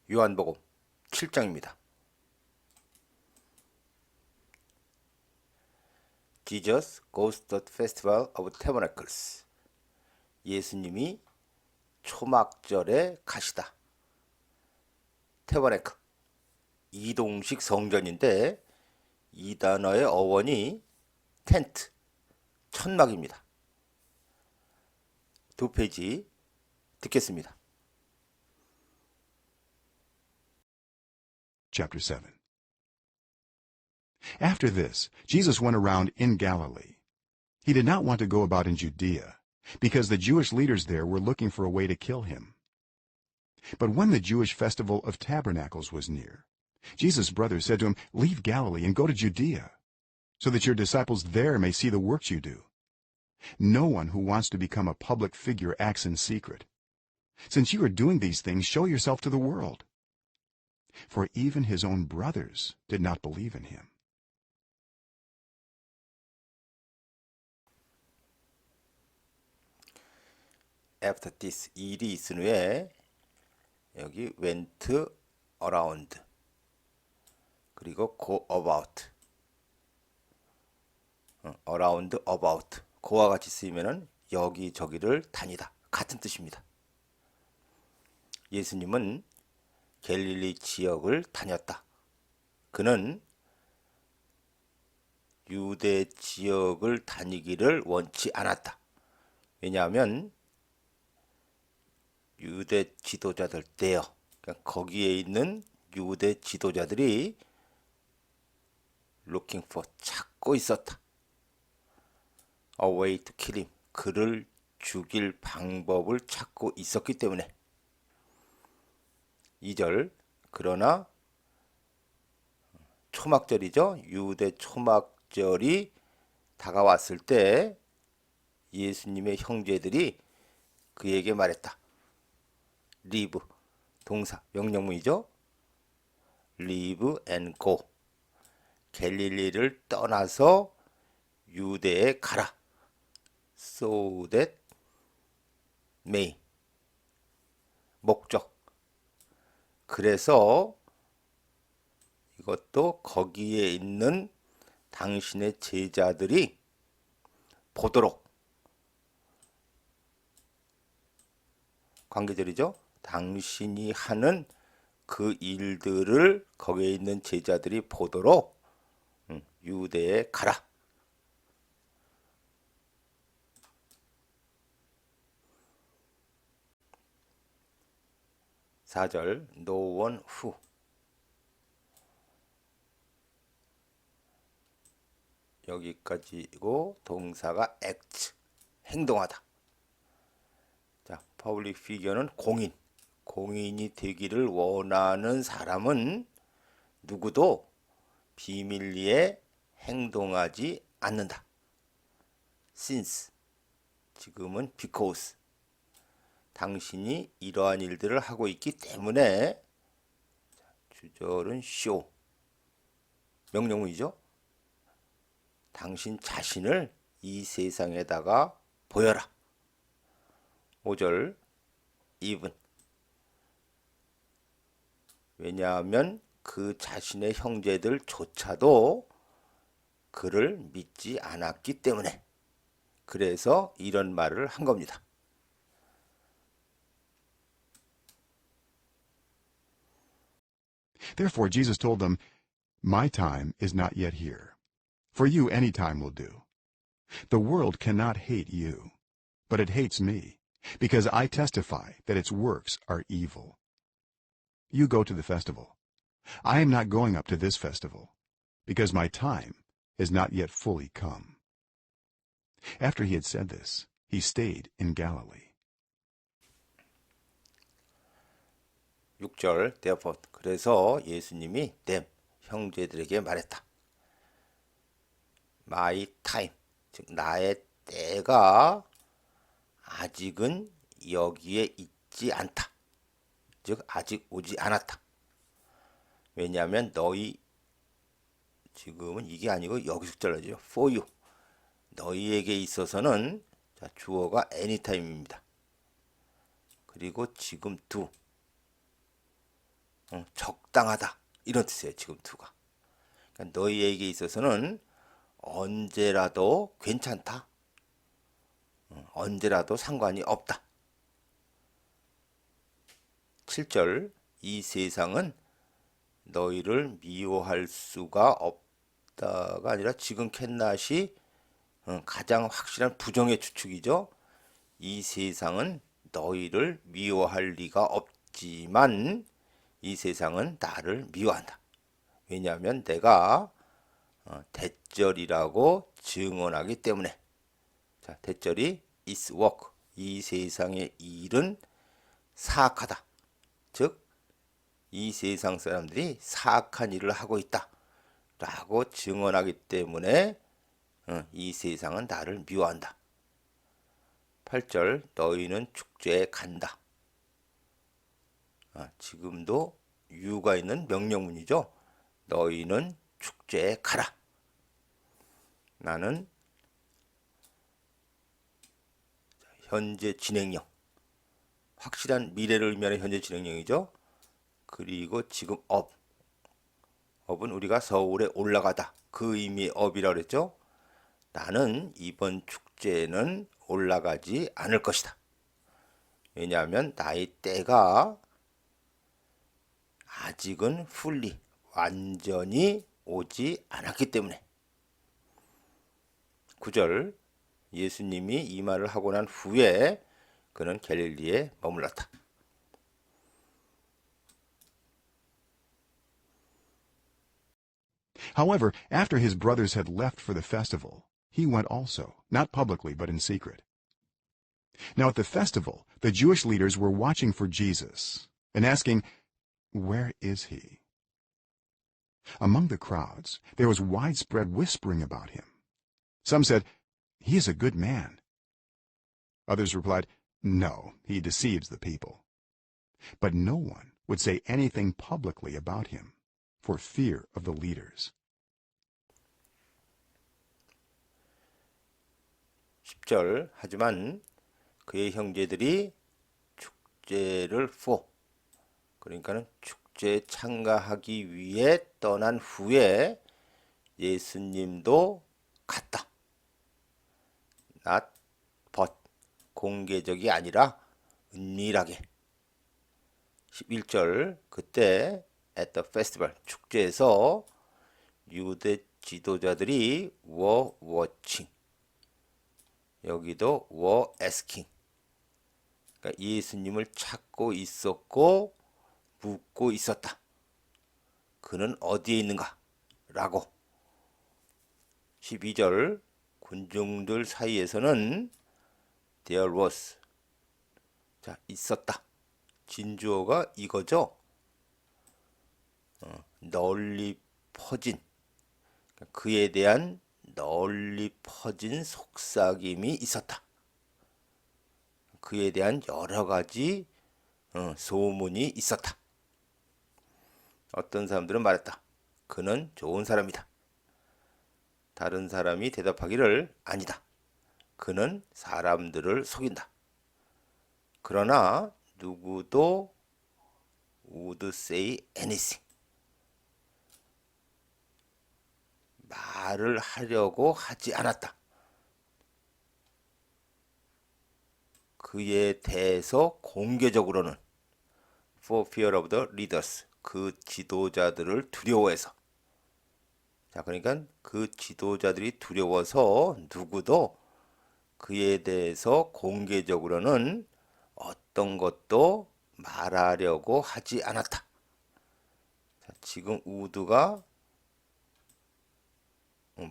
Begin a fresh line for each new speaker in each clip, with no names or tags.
요한복음 7장입니다. Jesus goes to the festival of tabernacles. 예수님이 초막절에 가시다. 태버네크 이동식 성전인데 이 단어의 어원이 텐트, 천막입니다. 두 페이지 듣겠습니다.
Chapter 7. After this, Jesus went around in Galilee. He did not want to go about in Judea, because the Jewish leaders there were looking for a way to kill him. But when the Jewish festival of tabernacles was near, Jesus' brothers said to him, "Leave Galilee and go to Judea, so that your disciples there may see the works you do. No one who wants to become a public figure acts in secret. Since you are doing these things, show yourself to the world." For even his own brothers did not believe in him.
After this, 일이 있은 후에 여기 went around 그리고 go about around about 고와 같이 쓰이면은 여기저기를 다니다 같은 뜻입니다. 예수님은 갤릴리 지역을 다녔다. 그는 유대 지역을 다니기를 원치 않았다. 왜냐하면 유대 지도자들 때요. 그러니까 거기에 있는 유대 지도자들이 looking for 찾고 있었다. A way to kill him. 그를 죽일 방법을 찾고 있었기 때문에. 2절 그러나 초막절이죠. 유대 초막절이 다가왔을 때 예수님의 형제들이 그에게 말했다. leave 동사 명령문이죠. leave and go 갤릴리를 떠나서 유대에 가라. so that may 목적 그래서 이것도 거기에 있는 당신의 제자들이 보도록 관계절이죠. 당신이 하는 그 일들을 거기에 있는 제자들이 보도록 유대에 가라. (4절) No one who 여기까지고 동사가 act 행동하다. 자, public figure는 공인이 되기를 원하는 사람은 누구도 비밀리에 행동하지 않는다. since 지금은 because 당신이 이러한 일들을 하고 있기 때문에 주절은 show 명령문이죠. 당신 자신을 이 세상에다가 보여라. 5절 even 왜냐하면 그 자신의 형제들조차도 그를 믿지 않았기 때문에 그래서 이런 말을 한 겁니다.
Therefore Jesus told them, "My time is not yet here. For you any time will do. The world cannot hate you, but it hates me, because I testify that its works are evil. You go to the festival. I am not going up to this festival, because my time is not yet fully come." After he had said this, he stayed in Galilee.
6절 therefore 그래서 예수님이 them 형제들에게 말했다. My time 즉 나의 때가 아직은 여기에 있지 않다. 즉 아직 오지 않았다. 왜냐하면 너희 지금은 이게 아니고 여기서 잘라줘요. for you 너희에게 있어서는 자, 주어가 anytime입니다. 그리고 지금 do 적당하다 이런 뜻이에요. 지금 두가. 그러니까 너희에게 있어서는 언제라도 괜찮다. 언제라도 상관이 없다. 7절 이 세상은 너희를 미워할 수가 없다가 아니라 지금 캔낫이 가장 확실한 부정의 추측이죠. 이 세상은 너희를 미워할 리가 없지만 이 세상은 나를 미워한다. 왜냐하면 내가 대절이라고 증언하기 때문에. 자, 대절이 is work. 이 세상의 일은 사악하다. 즉, 이 세상 사람들이 사악한 일을 하고 있다. 라고 증언하기 때문에 이 세상은 나를 미워한다. 8절 너희는 축제에 간다. 지금도 유가 있는 명령문이죠. 너희는 축제에 가라. 나는 현재 진행형. 확실한 미래를 의미하는 현재 진행형이죠. 그리고 지금 업. 업은 우리가 서울에 올라가다. 그 의미의 업이라고 그랬죠. 나는 이번 축제에는 올라가지 않을 것이다. 왜냐하면 나의 때가 아직은 풀리, 완전히 오지 않았기 때문에. 9절 예수님이 이 말을 하고 난 후에 그는 갈릴리에 머물렀다.
However, after his brothers had left for the festival, he went also, not publicly but in secret. Now at the festival, the Jewish leaders were watching for Jesus and asking, "Where is he?" Among the crowds, there was widespread whispering about him. Some said, "He is a good man." Others replied, "No, he deceives the people." But no one would say anything publicly about him for fear of the leaders.
10절 하지만 그의 형제들이 축제를 그러니까는 축제에 참가하기 위해 떠난 후에 예수님도 갔다. not but 공개적이 아니라 은밀하게. 11절 그때 at the festival 축제에서 유대 지도자들이 were watching 여기도 were asking 그러니까 예수님을 찾고 있었고 묻고 있었다. 그는 어디에 있는가? 라고. 12절 군중들 사이에서는 there was 자 있었다. 진주어가 이거죠. 널리 퍼진 그에 대한 널리 퍼진 속삭임이 있었다. 그에 대한 여러 가지 소문이 있었다. 어떤 사람들은 말했다. 그는 좋은 사람이다. 다른 사람이 대답하기를 아니다. 그는 사람들을 속인다. 그러나 누구도 would say anything. 말을 하려고 하지 않았다. 그에 대해서 공개적으로는 for fear of the leaders. 그 지도자들을 두려워해서. 자, 그러니까 그 지도자들이 두려워서 누구도 그에 대해서 공개적으로는 어떤 것도 말하려고 하지 않았다. 자, 지금 우드가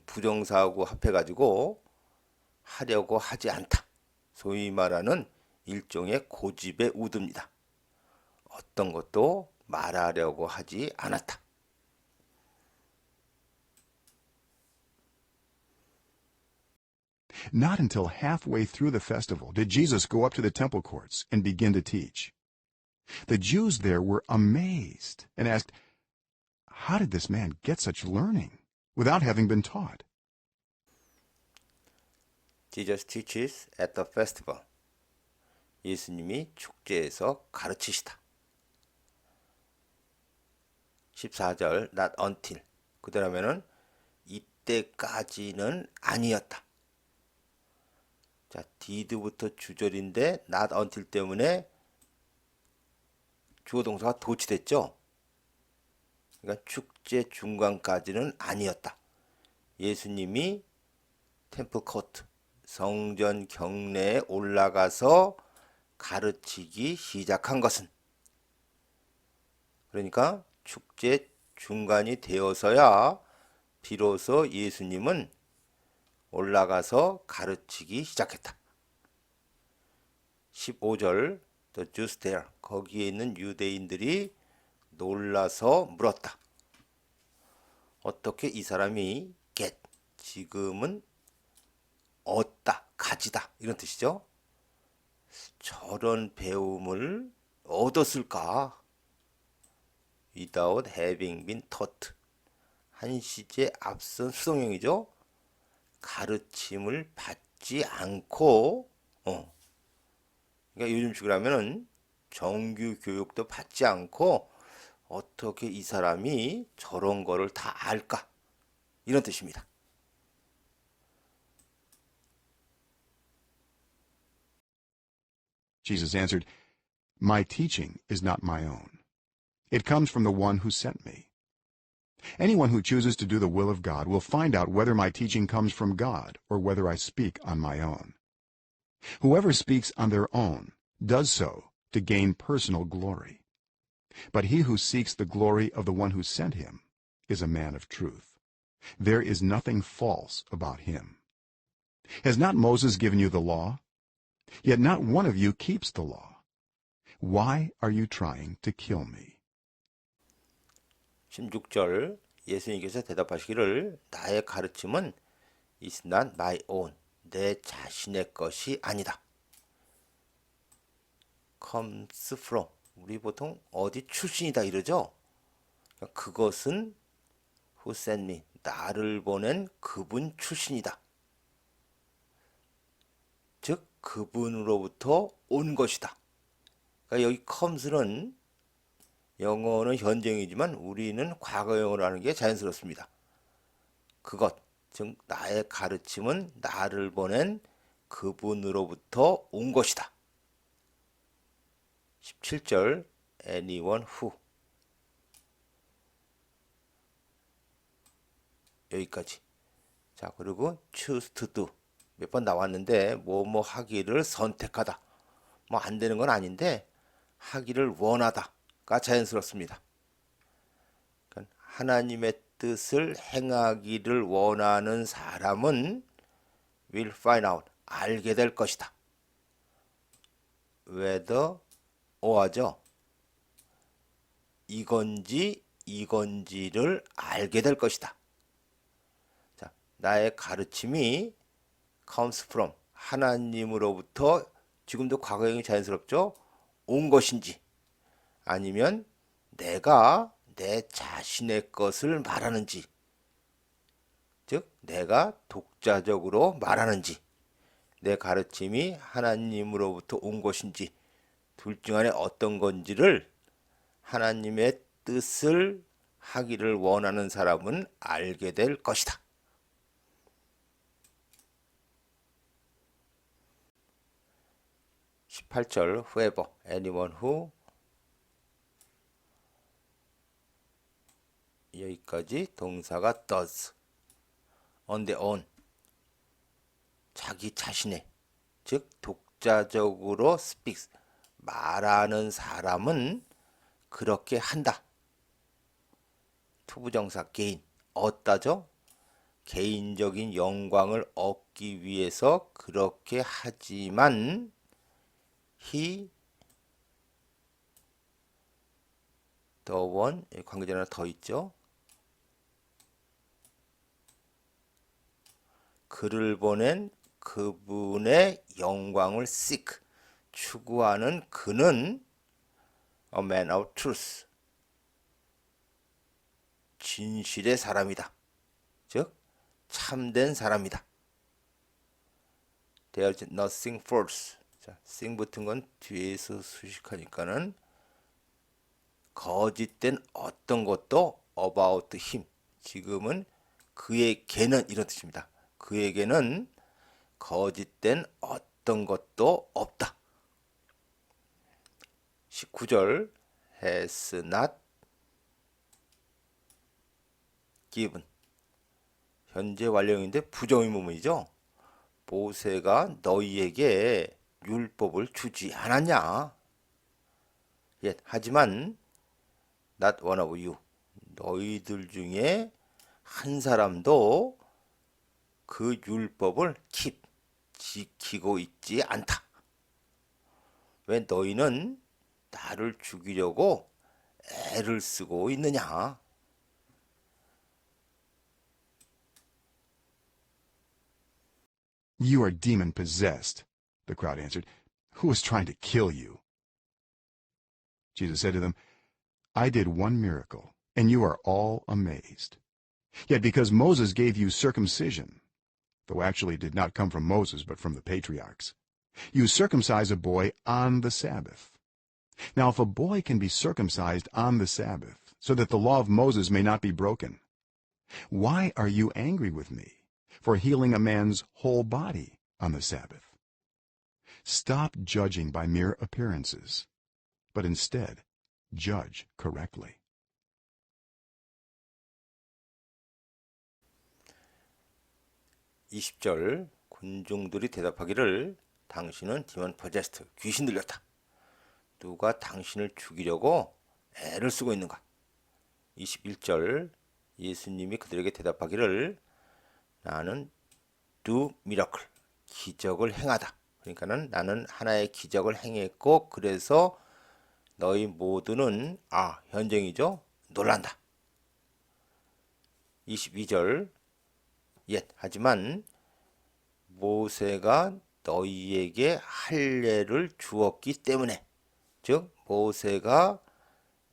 부정사하고 합해가지고 하려고 하지 않다. 소위 말하는 일종의 고집의 우드입니다. 어떤 것도 말하려고 하지 않았다.
Not until halfway through the festival did Jesus go up to the temple courts and begin to teach. The Jews there were amazed and asked, "How did this man get such learning without having been taught?"
Jesus teaches at the festival. 예수님이 축제에서 가르치시다. 14절 not until 그대로면은 이때까지는 아니었다. 자, did부터 주절인데 not until 때문에 주어 동사가 도치됐죠. 그러니까 축제 중간까지는 아니었다. 예수님이 템플 코트 성전 경내에 올라가서 가르치기 시작한 것은 그러니까 축제 중간이 되어서야 비로소 예수님은 올라가서 가르치기 시작했다. 15절 The Jews there 거기에 있는 유대인들이 놀라서 물었다. 어떻게 이 사람이 get 지금은 얻다, 가지다 이런 뜻이죠. 저런 배움을 얻었을까? Without having been taught 한시제 앞선 수동형이죠. 가르침을 받지 않고 그러니까 요즘식으로 하면은 정규 교육도 받지 않고 어떻게 이 사람이 저런 거를 다 알까? 이런 뜻입니다.
Jesus answered, My teaching is not my own. It comes from the one who sent me. Anyone who chooses to do the will of God will find out whether my teaching comes from God or whether I speak on my own. Whoever speaks on their own does so to gain personal glory. But he who seeks the glory of the one who sent him is a man of truth. There is nothing false about him. Has not Moses given you the law? Yet not one of you keeps the law. Why are you trying to kill me?
16절 예수님께서 대답하시기를 나의 가르침은 is not my own 내 자신의 것이 아니다. comes from 우리 보통 어디 출신이다 이러죠. 그것은 who sent me 나를 보낸 그분 출신이다. 즉 그분으로부터 온 것이다. 그러니까 여기 comes는 영어는 현재형이지만 우리는 과거형으로 하는 게 자연스럽습니다. 그것, 즉 나의 가르침은 나를 보낸 그분으로부터 온 것이다. 17절 anyone who 여기까지. 자, 그리고 choose to do 몇 번 나왔는데 뭐뭐 하기를 선택하다. 뭐 안 되는 건 아닌데 하기를 원하다가 자연스럽습니다. 그러니까 하나님의 뜻을 행하기를 원하는 사람은 will find out 알게 될 것이다. whether or죠. 이건지를 알게 될 것이다. 자, 나의 가르침이 comes from 하나님으로부터 지금도 과거형이 자연스럽죠. 온 것인지 아니면 내가 내 자신의 것을 말하는지 즉 내가 독자적으로 말하는지 내 가르침이 하나님으로부터 온 것인지 둘 중 안에 어떤 건지를 하나님의 뜻을 하기를 원하는 사람은 알게 될 것이다. 18절 whoever, anyone who 여기까지 동사가 does on their own 자기 자신의 즉 독자적으로 speaks 말하는 사람은 그렇게 한다. 투부정사 gain 얻다죠. 개인적인 영광을 얻기 위해서 그렇게 하지만 he the one 관계절 하나 더 있죠. 그를 보낸 그분의 영광을 seek 추구하는 그는 a man of truth 진실의 사람이다. 즉 참된 사람이다. There's nothing false. 자, thing 붙은 건 뒤에서 수식하니까는 거짓된 어떤 것도 about him. 지금은 그에게는 이런 뜻입니다. 그에게는 거짓된 어떤 것도 없다. 19절 has not given. 현재 완료형인데 부정의문문이죠. 모세가 너희에게 율법을 주지 않았냐? 예, 하지만 not one of you. 너희들 중에 한 사람도 그 율법을 지키고 있지 않다. 왜 너희는 나를 죽이려고 애를 쓰고 있느냐?
You are demon possessed, the crowd answered. Who is trying to kill you? Jesus said to them, I did one miracle, and you are all amazed. Yet because Moses gave you circumcision, though actually it did not come from Moses but from the patriarchs, you circumcise a boy on the Sabbath. Now if a boy can be circumcised on the Sabbath, so that the law of Moses may not be broken, why are you angry with me for healing a man's whole body on the Sabbath? Stop judging by mere appearances, but instead judge correctly.
(20절) 군중들이 대답하기를 당신은 디몬 포제스트, 귀신 들렸다. 누가 당신을 죽이려고 애를 쓰고 있는가? 21절 예수님이 그들에게 대답하기를 나는 do miracle, 기적을 행하다. 그러니까는 나는 하나의 기적을 행했고 그래서 너희 모두는 현정이죠. 놀란다. 22절 하지만 모세가 너희에게 할례를 주었기 때문에, 즉 모세가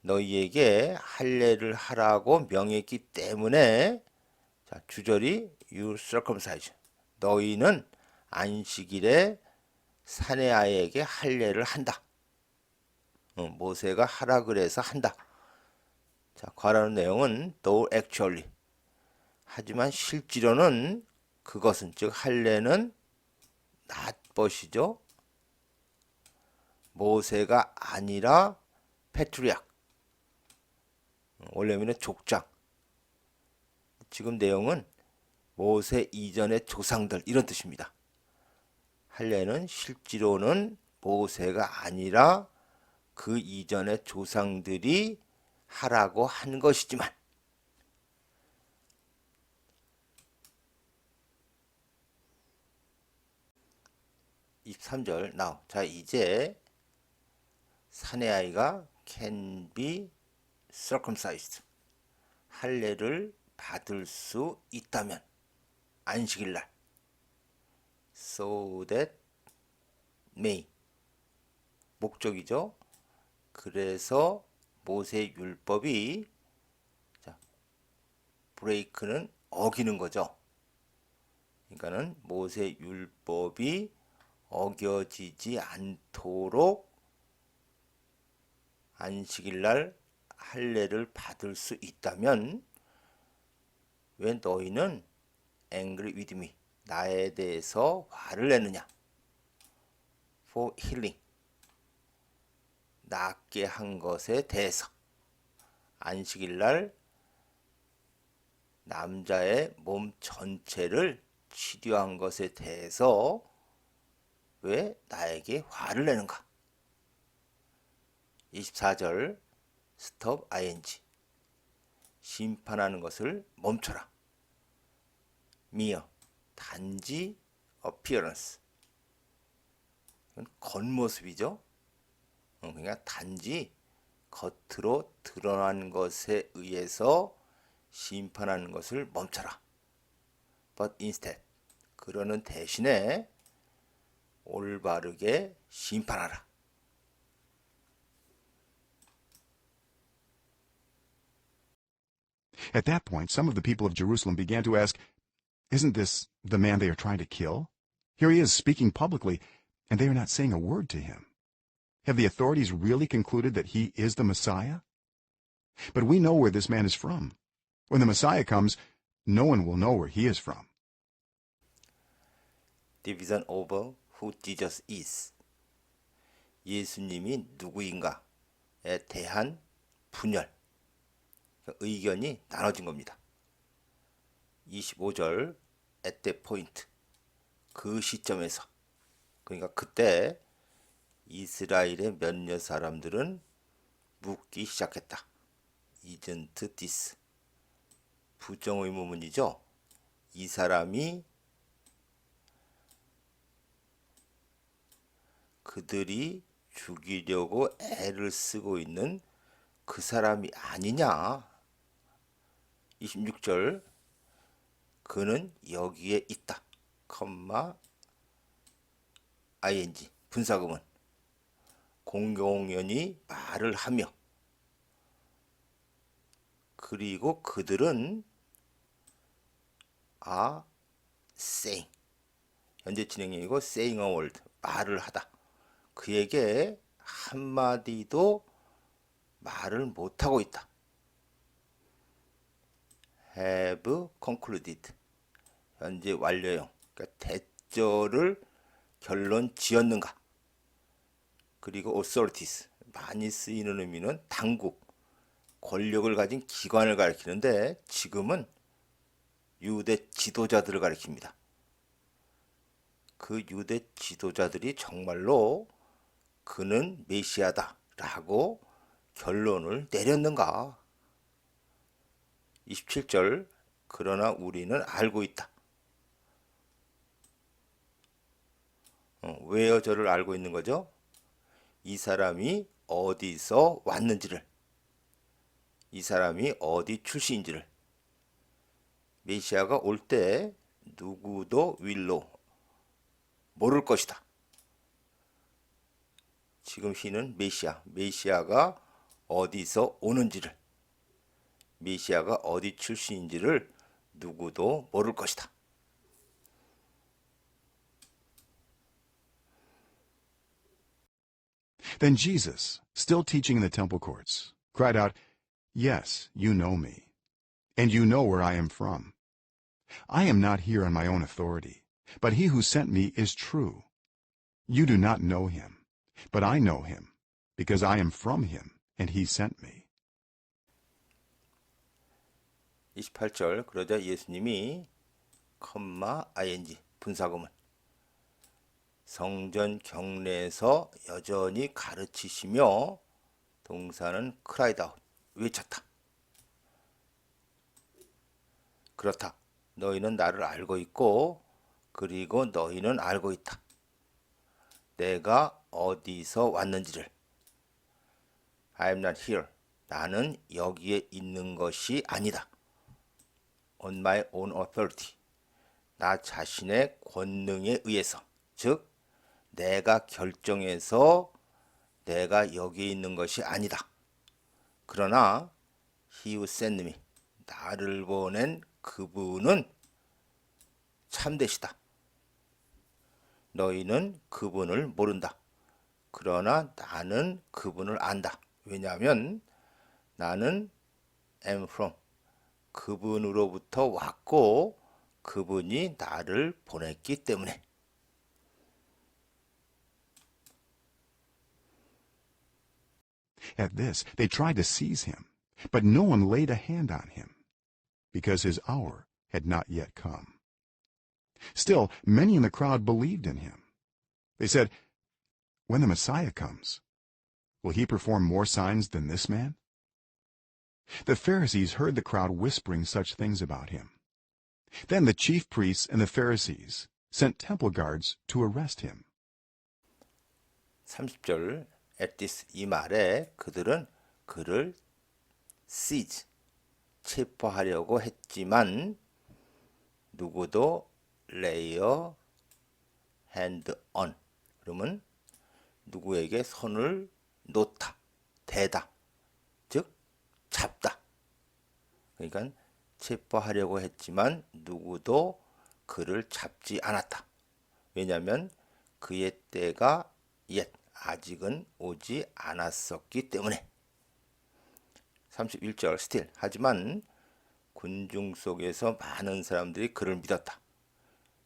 너희에게 할례를 하라고 명했기 때문에, 자, 주절이 you circumcise, 너희는 안식일에 사내 아이에게 할례를 한다. 모세가 하라 그래서 한다. 자, 과라는 내용은 though actually, 하지만 실제로는 그것은, 즉 할례는 낫벗이죠. 모세가 아니라 패트리악, 원래는 족장. 지금 내용은 모세 이전의 조상들 이런 뜻입니다. 할례는 실제로는 모세가 아니라 그 이전의 조상들이 하라고 한 것이지만, 23절 now, 자 이제 사내 아이가 can be circumcised, 할례를 받을 수 있다면 안식일날, so that may, 목적이죠. 그래서 모세 율법이, 자, 브레이크는 어기는 거죠. 그러니까는 모세 율법이 어겨지지 않도록 안식일날 할례를 받을 수 있다면 왜 너희는 angry with me, 나에 대해서 화를 내느냐? for healing, 낫게 한 것에 대해서. 안식일날 남자의 몸 전체를 치료한 것에 대해서 왜 나에게 화를 내는가? 24절 stop ing, 심판하는 것을 멈춰라. mere, 단지 appearance, 겉모습이죠. 그러니까 단지 겉으로 드러난 것에 의해서 심판하는 것을 멈춰라. but instead, 그러는 대신에 올바르게 심판하라.
At that point, some of the people of Jerusalem began to ask, Isn't this the man they are trying to kill? Here he is speaking publicly, and they are not saying a word to him. Have the authorities really concluded that he is the Messiah? But we know where this man is from. When the Messiah comes, no one will know where he is from.
Division over who Jesus is. 예수님이 누구인가에 대한 분열, 의견이 나눠진 겁니다. 25절 at that point, 그 시점에서, 그러니까 그때 이스라엘의 몇몇 사람들은 묻기 시작했다. Isn't this? 부정의문문이죠. 이 사람이 그들이 죽이려고 애를 쓰고 있는 그 사람이 아니냐. 26절 그는 여기에 있다. ing 분사구문 공공연히 말을 하며 그리고 그들은 saying 현재 진행형이고 saying a word 말을 하다. 그에게 한마디도 말을 못하고 있다. have concluded 현재 완료형 그러니까 대절을 결론 지었는가. 그리고 authorities 많이 쓰이는 의미는 당국, 권력을 가진 기관을 가리키는데 지금은 유대 지도자들을 가리킵니다. 그 유대 지도자들이 정말로 그는 메시아다 라고 결론을 내렸는가. 27절 그러나 우리는 알고 있다. 왜요 저를 알고 있는 거죠? 이 사람이 어디서 왔는지를, 이 사람이 어디 출신인지를, 메시아가 올 때 누구도 윌로 모를 것이다. 지금 히는 메시아가 어디서 오는지를, 메시아가 어디 출신인지를 누구도 모를 것이다.
Then Jesus, still teaching in the temple courts, cried out, "Yes, you know me, and you know where I am from. I am not here on my own authority, but he who sent me is true. You do not know him, but I know him, because I am from him, and he sent me."
28절 그러자 예수님이 ing 분사구문 성전 경내에서 여전히 가르치시며 동사는 cried out 외쳤다. 그렇다. 너희는 나를 알고 있고 그리고 너희는 알고 있다. 내가 어디서 왔는지를. I am not here. 나는 여기에 있는 것이 아니다. On my own authority. 나 자신의 권능에 의해서. 즉 내가 결정해서 내가 여기에 있는 것이 아니다. 그러나 he who sent me. 나를 보낸 그분은 참되시다. 너희는 그분을 모른다. 그러나 나는 그분을 안다. 왜냐하면 나는 am from 그분으로부터 왔고 그분이 나를 보냈기 때문에.
At this, they tried to seize him, but no one laid a hand on him, because his hour had not yet come. Still, many in the crowd believed in him. They said, "When the Messiah comes, will he perform more signs than this man?" The Pharisees heard the crowd whispering such things about him. Then the chief priests and the Pharisees sent temple guards to arrest him.
30절 at this 이 말에 그들은 그를 seize 체포하려고 했지만 누구도 lay a hand on 그러면 누구에게 손을 놓다, 대다, 즉 잡다. 그러니까 체포하려고 했지만 누구도 그를 잡지 않았다. 왜냐하면 그의 때가 아직은 오지 않았었기 때문에. 31절 still 하지만 군중 속에서 많은 사람들이 그를 믿었다.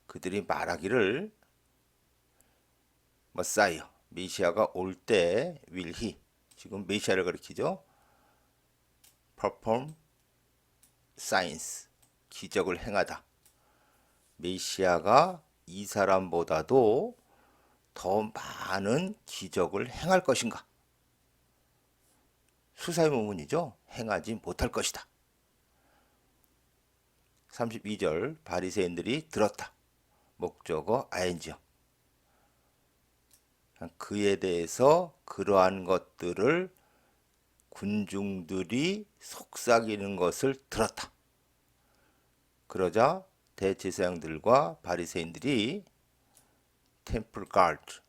그들이 말하기를 머사이어 메시아가 올 때 will he 지금 메시아를 가리키죠. perform signs 기적을 행하다. 메시아가 이 사람보다도 더 많은 기적을 행할 것인가? 수사의문문이죠. 행하지 못할 것이다. 32절 바리새인들이 들었다. 목적어 ing요. 그에 대해서 그러한 것들을 군중들이 속삭이는 것을 들었다. 그러자 대제사장들과 바리새인들이 템플 가드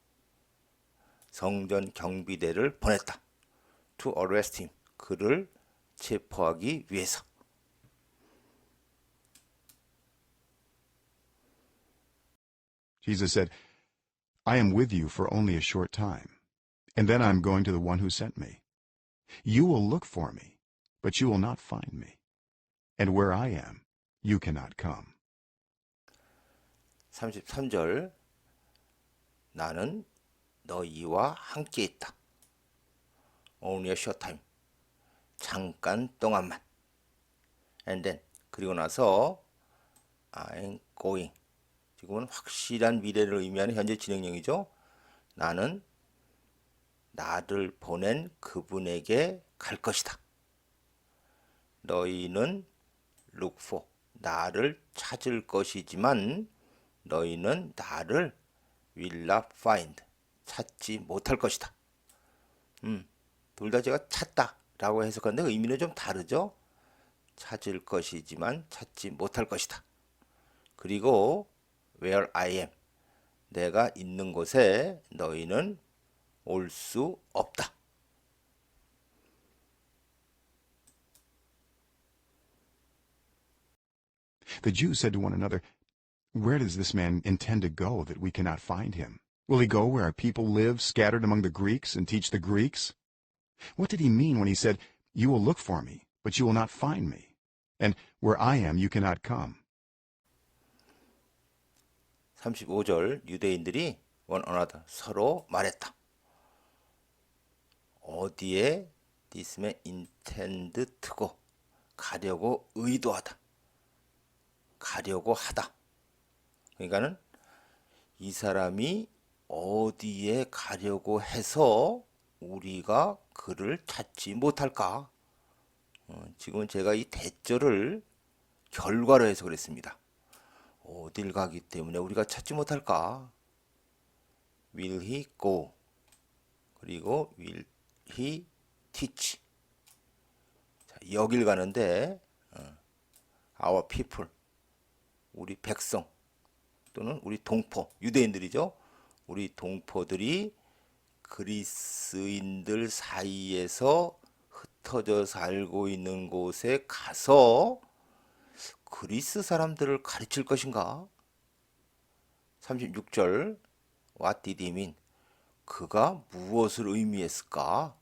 성전 경비대를 보냈다. To arrest him 그를 체포하기 위해서.
Jesus said, I am with you for only a short time, and then I am going to the one who sent me. You will look for me, but you will not find me. And where I am, you cannot come.
33절 나는 너희와 함께 있다. Only a short time. 잠깐 동안만. And then 그리고 나서 I'm going. 지금은 확실한 미래를 의미하는 현재 진행형이죠. 나는 나를 보낸 그분에게 갈 것이다. 너희는 look for 나를 찾을 것이지만 너희는 나를 will not find 찾지 못할 것이다. 둘 다 제가 찾다라고 해석하는데 의미는 좀 다르죠. 찾을 것이지만 찾지 못할 것이다. 그리고 where I am 내가 있는 곳에 너희는 올 수 없다.
The Jews said to one another, Where does this man intend to go that we cannot find him? Will he go where our people live, scattered among the Greeks, and teach the Greeks? What did he mean when he said, You will look for me, but you will not find me? And where I am, you cannot come.
35절 유대인들이 one another 서로 말했다. 어디에 this man intend to 가려고 의도하다. 가려고 하다. 그러니까는 이 사람이 어디에 가려고 해서 우리가 그를 찾지 못할까? 지금은 제가 이 대절을 결과로 해석을 했습니다. 어딜 가기 때문에 우리가 찾지 못할까? Will he go? 그리고 will he teach? 자, 여길 가는데 our people 우리 백성 또는 우리 동포 유대인들이죠. 우리 동포들이 그리스인들 사이에서 흩어져 살고 있는 곳에 가서 그리스 사람들을 가르칠 것인가? 36절 What did he mean? 그가 무엇을 의미했을까?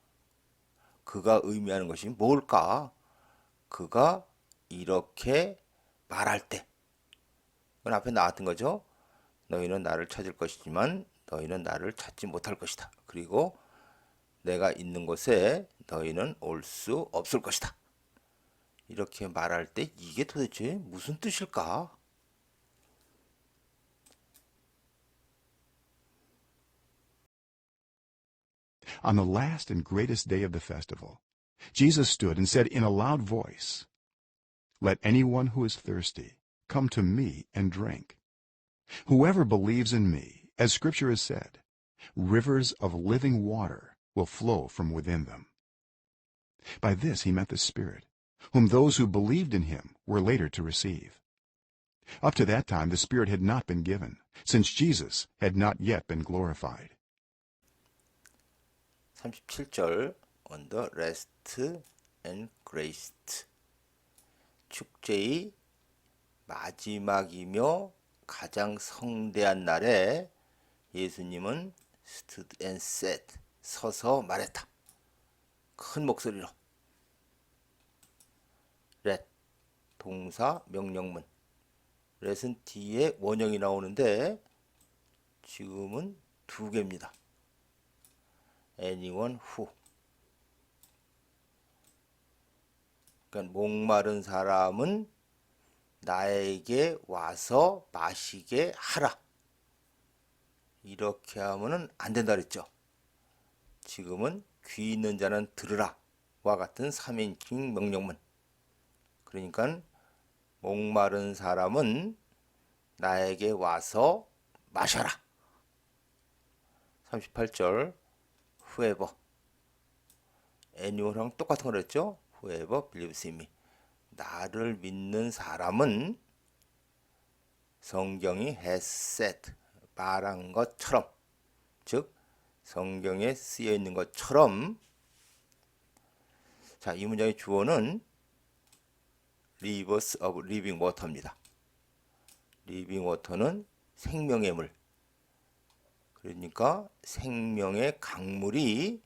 그가 의미하는 것이 뭘까? 그가 이렇게 말할 때 그건 앞에 나왔던 거죠. 너희는 나를 찾을 것이지만 너희는 나를 찾지 못할 것이다. 그리고 내가 있는 곳에 너희는 올 수 없을 것이다. 이렇게 말할 때 이게 도대체 무슨 뜻일까?
On the last and greatest day of the festival, Jesus stood and said in a loud voice, Let anyone who is thirsty come to me and drink. Whoever believes in me, as Scripture has said, rivers of living water will flow from within them. By this he meant the Spirit, whom those who believed in him were later to receive. Up to that time the Spirit had not been given, since Jesus had not yet been glorified.
37절 on the rest and greatest 축제의 마지막이며 가장 성대한 날에 예수님은 stood and said 서서 말했다. 큰 목소리로 동사 명령문. let은 뒤에 원형이 나오는데 지금은 두 개입니다. anyone who. 그러니까 목마른 사람은 나에게 와서 마시게 하라. 이렇게 하면은 안 된다 그랬죠. 지금은 귀 있는 자는 들으라 와 같은 3인칭 명령문. 그러니까 목마른 사람은 나에게 와서 마셔라. 38절 whoever. anyone랑 똑같은 거 그랬죠. whoever believes in me. 나를 믿는 사람은 성경이 has said 말한 것처럼, 즉 성경에 쓰여 있는 것처럼. 자, 이 문장의 주어는 rivers of living water입니다. living water는 생명의 물. 그러니까 생명의 강물이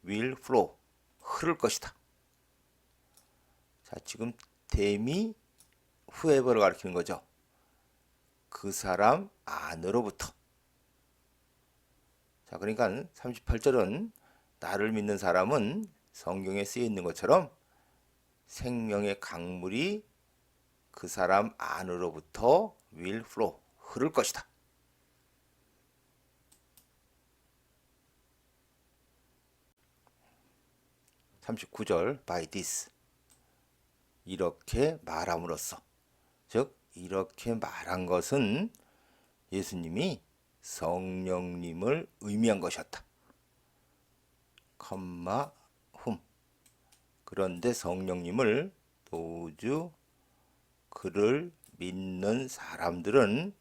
will flow 흐를 것이다. 자, 지금 댐이 whoever를 가리키는 거죠. 그 사람 안으로부터. 자, 그러니까 38절은 나를 믿는 사람은 성경에 쓰여 있는 것처럼 생명의 강물이 그 사람 안으로부터 will flow 흐를 것이다. (39절) by this. 이렇게 말함으로써. 즉 이렇게 말한 것은 예수님이 성령님을 의미한 것이었다. whom. 그런데 성령님을 도주 그를 믿는 사람들은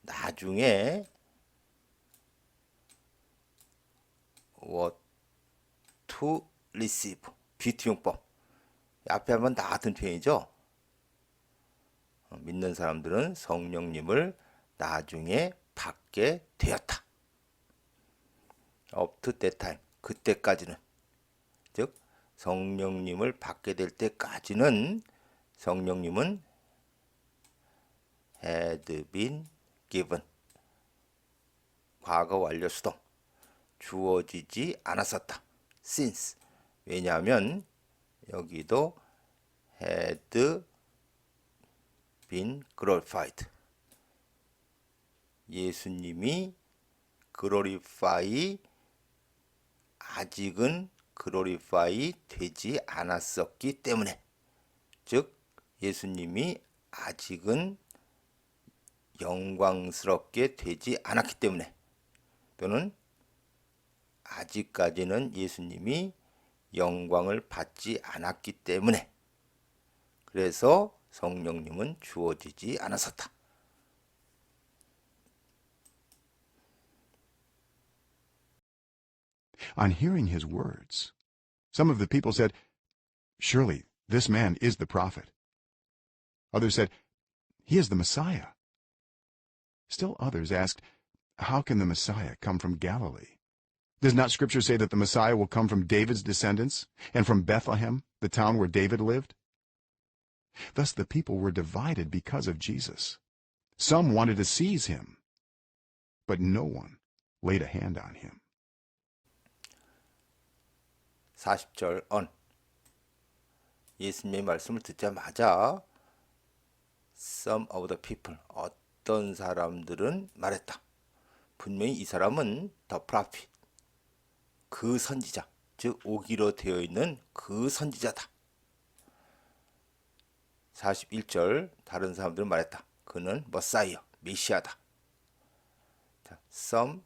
나중에 what to receive. 비투용법. 앞에 한번 나왔던 표현이죠. 믿는 사람들은 성령님을 나중에 받게 되었다. up to that time. 그때까지는. 즉 성령님을 받게 될 때까지는 성령님은 had been given. 과거 완료 수동. 주어지지 않았었다. since. 왜냐하면 여기도 had been glorified. 예수님이 glorify, 아직은 glorify 되지 않았었기 때문에. 즉 예수님이 아직은 영광스럽게 되지 않았기 때문에, 또는 아직까지는 예수님이 영광을 받지 않았기 때문에, 그래서 성령님은 주어지지 않았었다.
On hearing his words, some of the people said, "Surely this man is the prophet." Others said, "He is the Messiah." Still others asked, "How can the Messiah come from Galilee? Does not Scripture say that the Messiah will come from David's descendants and from Bethlehem, the town where David lived?" Thus the people were divided because of Jesus. Some wanted to seize him, but no one laid a hand on him.
40절 on. 예수님의 말씀을 듣자마자 some of the people, 어떤 사람들은 말했다. 분명히 이 사람은 the prophet, 그 선지자, 즉 오기로 되어 있는 그 선지자다. 41절 다른 사람들은 말했다. 그는 머사이어, 메시아다. 자, some,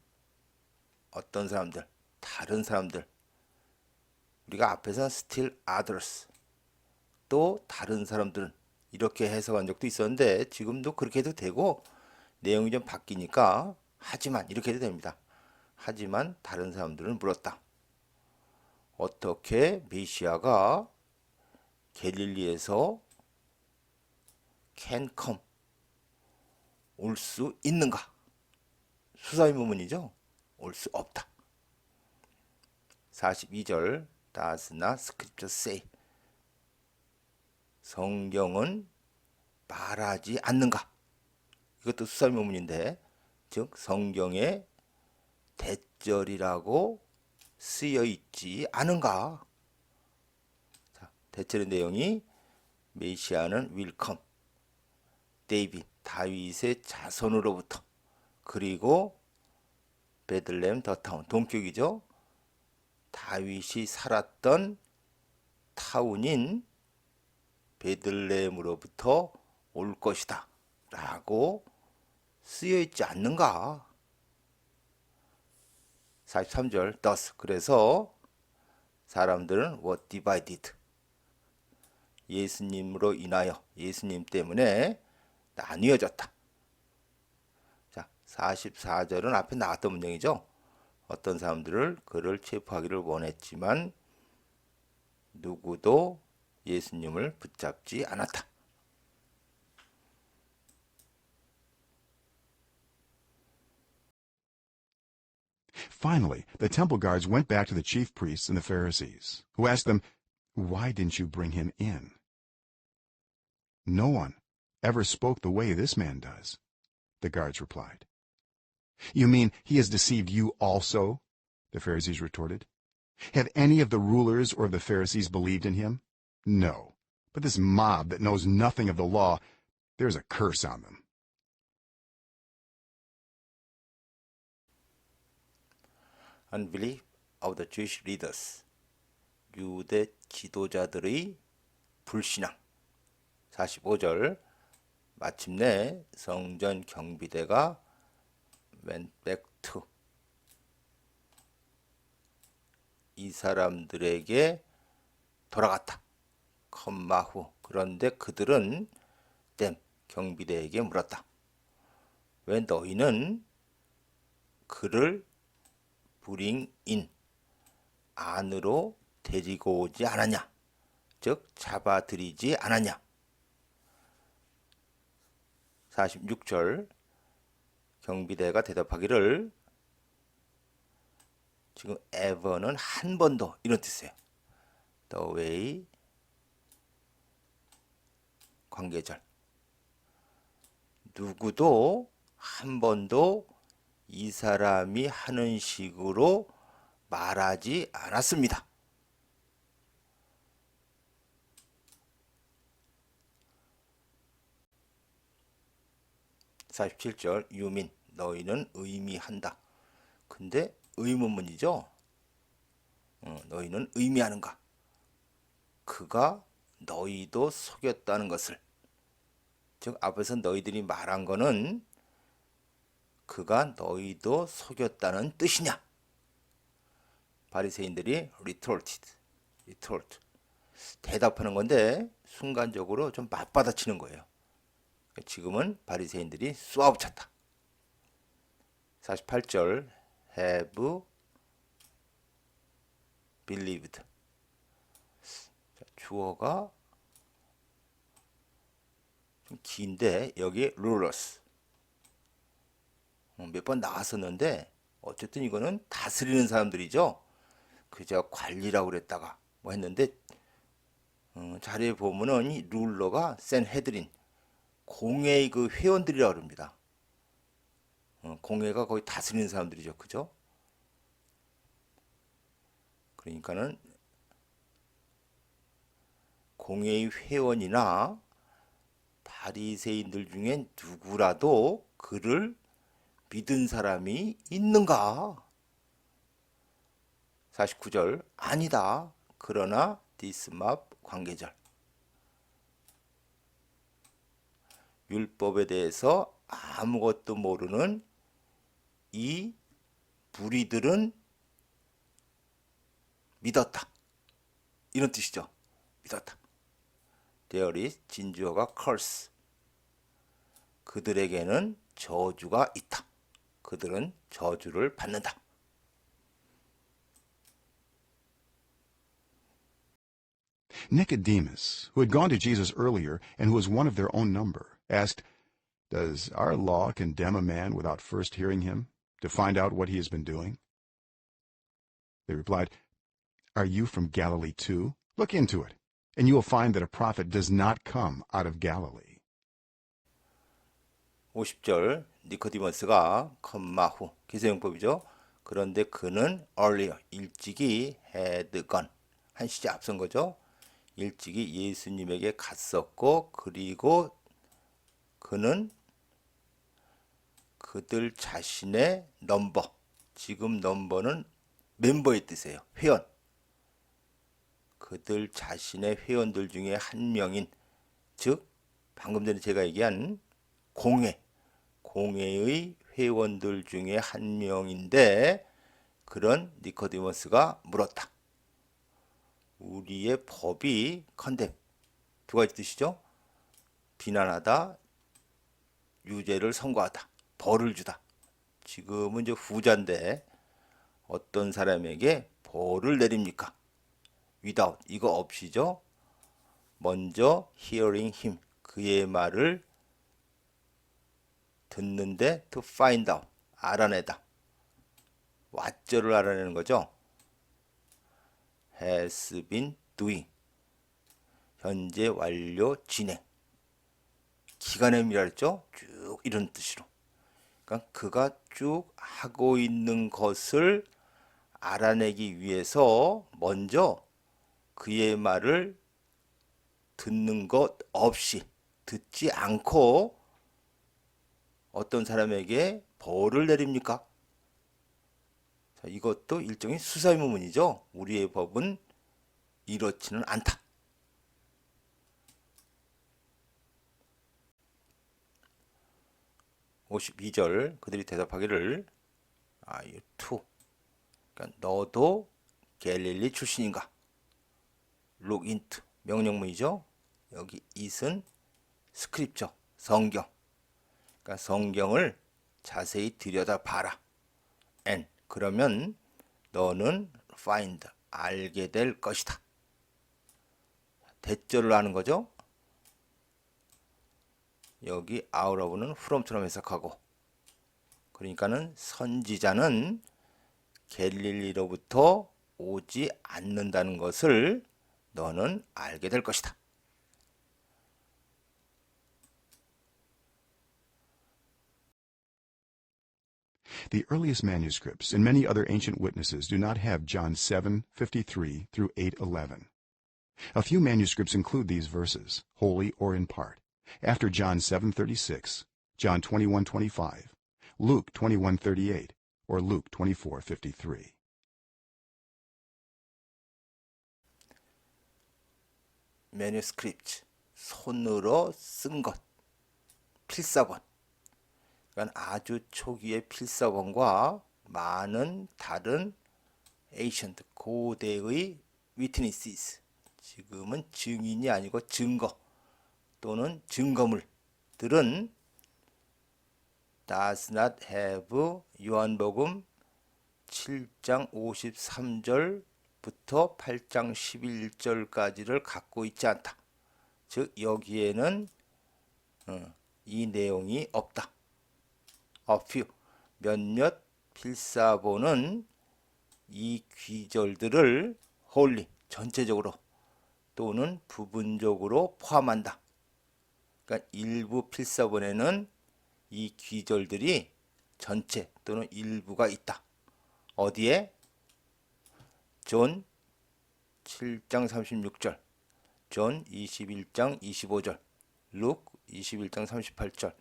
어떤 사람들, 다른 사람들. 우리가 앞에서 still others, 또 다른 사람들은 이렇게 해석한 적도 있었는데 지금도 그렇게 해도 되고, 내용이 좀 바뀌니까 하지만 이렇게 해도 됩니다. 하지만 다른 사람들은 물었다. 어떻게 메시아가 갈릴리에서 can come, 올 수 있는가? 수사의문문이죠. 올 수 없다. 42절 Does not Scripture say. 성경은 말하지 않는가? 이것도 수설문인데, 즉 성경에 대절이라고 쓰여 있지 않은가? 자, 대절의 내용이 메시아는 윌컴, 데이빗, 다윗의 자손으로부터, 그리고 베들레헴 더타운, 동격이죠. 다윗이 살았던 타운인 베들레헴으로부터 올 것이다 라고 쓰여 있지 않는가? 43절 thus, 그래서 사람들은 were divided, 예수님으로 인하여, 예수님 때문에 나뉘어졌다. 자, 44절은 앞에 나왔던 문장이죠. 어떤 사람들을 그를 체포하기를 원했지만 누구도 예수님을 붙잡지 않았다.
Finally, the temple guards went back to the chief priests and the Pharisees, who asked them, "Why didn't you bring him in?" "No one ever spoke the way this man does," the guards replied. "You mean he has deceived you also?" the Pharisees retorted. "Have any of the rulers or of the Pharisees believed in him? No. But this mob that knows nothing of the law, there's a curse on them."
Unbelief of the Jewish leaders, 유대 지도자들의 불신앙. 45절, 마침내 성전 경비대가 went back to, 이 사람들에게 돌아갔다. 컴마 후, 그런데 그들은 them, 경비대에게 물었다. 왜 너희는 그를 bring in, 안으로 데리고 오지 않았냐? 즉 잡아들이지 않았냐? 46절, 경비대가 대답하기를, 지금 ever는 한 번도, 이런 뜻이에요. the way, 관계절, 누구도 한 번도 이 사람이 하는 식으로 말하지 않았습니다. 47절, 유민, 너희는 의미한다. 근데 의문문이죠. 너희는 의미하는가? 그가 너희도 속였다는 것을. 즉 앞에서 너희들이 말한 거는 그가 너희도 속였다는 뜻이냐? 바리새인들이 retort, 대답하는 건데 순간적으로 좀 맞받아치는 거예요. 지금은 바리새인들이 쏘아붙였다. 48절, have believed. 주어가 좀 긴데 여기 rulers 몇 번 나왔었는데 어쨌든 이거는 다스리는 사람들이죠. 그저 관리라고 그랬다가 뭐 했는데 자료에 보면은 이 룰러가 센헤드린, 공회의 그 회원들이라고 합니다. 공회가 거의 다스리는 사람들이죠. 그죠? 그러니까는 공회의 회원이나 바리새인들 중에 누구라도 그를 믿은 사람이 있는가? 49절, 아니다. 그러나 this mob, 관계절, 율법에 대해서 아무것도 모르는 이 무리들은 믿었다. 이런 뜻이죠. 믿었다. There is, 진주어가 curse, 그들에게는 저주가 있다. 그들은 저주를 받는다.
Nicodemus, who had gone to Jesus earlier and who was one of their own number, asked, "Does our law condemn a man without first hearing him to find out what he has been doing?" They replied, "Are you from Galilee too? Look into it, and you will find that a prophet does not come out of Galilee."
50절 니코디머스가 컴마 후 기세용법이죠. 그런데 그는 earlier 일찍이 had gone 한 시제 앞선 거죠. 일찍이 예수님에게 갔었고 그리고 그는 그들 자신의 넘버 지금 넘버는 멤버의 뜻이에요. 회원 그들 자신의 회원들 중에 한 명인 즉 방금 전에 제가 얘기한 공회의 회원들 중에 한 명인데 그런 니코디머스가 물었다. 우리의 법이 컨뎀 두 가지 뜻이죠. 비난하다, 유죄를 선고하다, 벌을 주다. 지금은 이제 후자인데 어떤 사람에게 벌을 내립니까? without 이거 없이죠. 먼저 hearing him 그의 말을 듣는데 to find out 알아내다. what를 알아내는 거죠. has been doing 현재 완료 진행 기간의 의미라 했죠. 쭉 이런 뜻으로. 그러니까 그가 쭉 하고 있는 것을 알아내기 위해서 먼저 그의 말을 듣는 것 없이 듣지 않고 어떤 사람에게 벌을 내립니까? 자, 이것도 일종의 수사의문문이죠. 우리의 법은 이렇지는 않다. (52절) 그들이 대답하기를 Are you too? 그러니까 너도 갤릴리 출신인가? Look into 명령문이죠. 여기 it은 스크립처 성경. 그러니까 성경을 자세히 들여다봐라. And 그러면 너는 find 알게 될 것이다. 대절을 하는 거죠. 여기 out of는 from처럼 해석하고 그러니까는 선지자는 갤릴리로부터 오지 않는다는 것을 너는 알게 될 것이다.
The earliest manuscripts and many other ancient witnesses do not have John 7:53 through 8:11. A few manuscripts include these verses, wholly or in part, after John 7:36, John 21:25, Luke 21:38, or Luke 24:53.
매뉴스크립트 손으로 쓴 것 필사본 그러니까 아주 초기의 필사본과 많은 다른 ancient 고대의 witnesses 지금은 증인이 아니고 증거 또는 증거물들은 does not have 요한복음 7장 53절부터 8장 11절까지를 갖고 있지 않다. 즉 여기에는 이 내용이 없다. A few 몇몇 필사본은 이 귀절들을 wholly 전체적으로 또는 부분적으로 포함한다. 그러니까 일부 필사본에는 이 귀절들이 전체 또는 일부가 있다. 어디에? 존 7장 36절, 존 21장 25절, 룩 21장 38절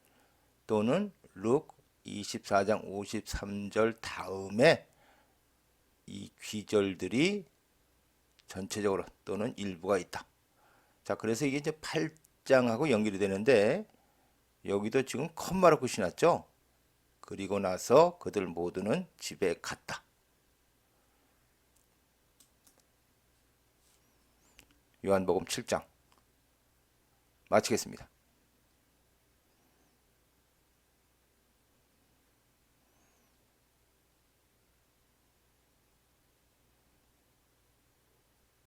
또는 룩 24장 53절 다음에 이 귀절들이 전체적으로 또는 일부가 있다. 자, 그래서 이게 이제 8장하고 연결이 되는데 여기도 지금 컴마로 끝이 났죠. 그리고 나서 그들 모두는 집에 갔다. 요한복음 7장 마치겠습니다.